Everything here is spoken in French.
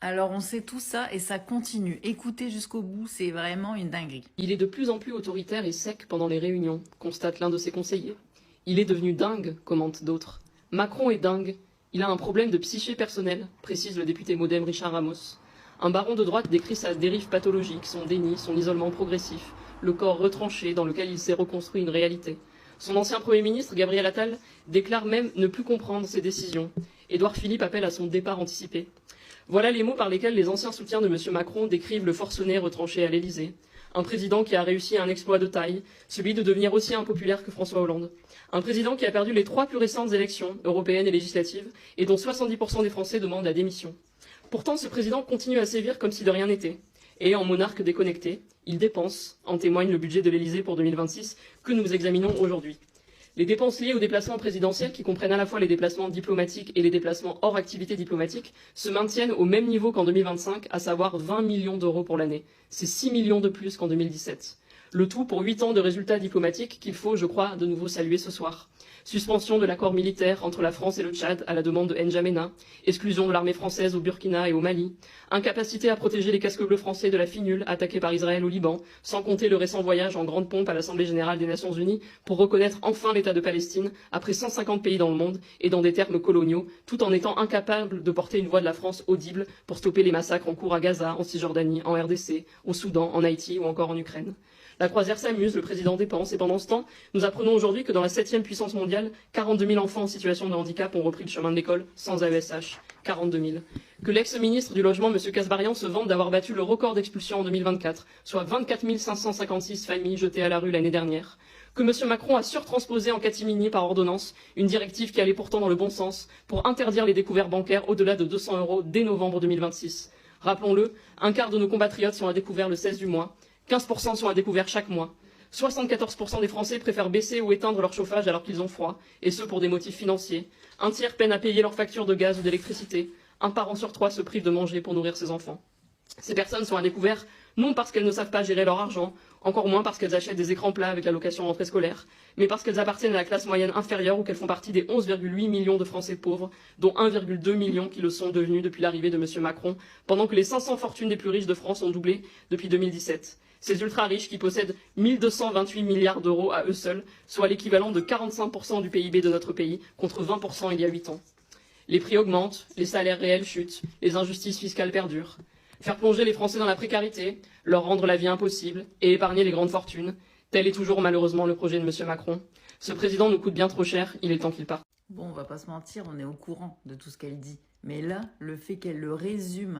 Alors on sait tout ça et ça continue. Écoutez jusqu'au bout, c'est vraiment une dinguerie. Il est de plus en plus autoritaire et sec pendant les réunions, constate l'un de ses conseillers. Il est devenu dingue, commentent d'autres. Macron est dingue. Il a un problème de psyché personnelle, précise le député modem Richard Ramos. Un baron de droite décrit sa dérive pathologique, son déni, son isolement progressif, le corps retranché dans lequel il s'est reconstruit une réalité. Son ancien Premier ministre, Gabriel Attal, déclare même ne plus comprendre ses décisions. Édouard Philippe appelle à son départ anticipé. Voilà les mots par lesquels les anciens soutiens de M. Macron décrivent le forcené retranché à l'Élysée. Un président qui a réussi un exploit de taille, celui de devenir aussi impopulaire que François Hollande. Un président qui a perdu les 3 plus récentes élections, européennes et législatives, et dont 70% des Français demandent la démission. Pourtant, ce président continue à sévir comme si de rien n'était. Et en monarque déconnecté, il dépense, en témoigne le budget de l'Élysée pour 2026, que nous examinons aujourd'hui. Les dépenses liées aux déplacements présidentiels, qui comprennent à la fois les déplacements diplomatiques et les déplacements hors activité diplomatique, se maintiennent au même niveau qu'en 2025, à savoir 20 millions d'euros pour l'année. C'est 6 millions de plus qu'en 2017. Le tout pour 8 ans de résultats diplomatiques qu'il faut, je crois, de nouveau saluer ce soir. Suspension de l'accord militaire entre la France et le Tchad à la demande de N'Djamena, exclusion de l'armée française au Burkina et au Mali, incapacité à protéger les casques bleus français de la finule attaquée par Israël au Liban, sans compter le récent voyage en grande pompe à l'Assemblée générale des Nations unies pour reconnaître enfin l'État de Palestine après 150 pays dans le monde et dans des termes coloniaux, tout en étant incapable de porter une voix de la France audible pour stopper les massacres en cours à Gaza, en Cisjordanie, en RDC, au Soudan, en Haïti ou encore en Ukraine. La croisière s'amuse, le président dépense, et pendant ce temps, nous apprenons aujourd'hui que dans la 7e puissance mondiale, 42 000 enfants en situation de handicap ont repris le chemin de l'école sans AESH. 42 000. Que l'ex-ministre du Logement, M. Kasbarian, se vante d'avoir battu le record d'expulsion en 2024, soit 24 556 familles jetées à la rue l'année dernière. Que M. Macron a surtransposé en catimini par ordonnance une directive qui allait pourtant dans le bon sens pour interdire les découverts bancaires au-delà de 200 € dès novembre 2026. Rappelons-le, un quart de nos compatriotes sont à découvert le 16 du mois. 15% sont à découvert chaque mois. 74% des Français préfèrent baisser ou éteindre leur chauffage alors qu'ils ont froid, et ce pour des motifs financiers. Un tiers peine à payer leurs factures de gaz ou d'électricité. Un parent sur 3 se prive de manger pour nourrir ses enfants. Ces personnes sont à découvert non parce qu'elles ne savent pas gérer leur argent, encore moins parce qu'elles achètent des écrans plats avec l'allocation rentrée scolaire, mais parce qu'elles appartiennent à la classe moyenne inférieure ou qu'elles font partie des 11,8 millions de Français pauvres, dont 1,2 million qui le sont devenus depuis l'arrivée de M. Macron, pendant que les 500 fortunes des plus riches de France ont doublé depuis 2017. Ces ultra-riches qui possèdent 1228 milliards d'euros à eux seuls, soit l'équivalent de 45% du PIB de notre pays, contre 20% il y a 8 ans. Les prix augmentent, les salaires réels chutent, les injustices fiscales perdurent. Faire plonger les Français dans la précarité, leur rendre la vie impossible et épargner les grandes fortunes, tel est toujours malheureusement le projet de M. Macron. Ce président nous coûte bien trop cher, il est temps qu'il parte. Bon, on va pas se mentir, on est au courant de tout ce qu'elle dit. Mais là, le fait qu'elle le résume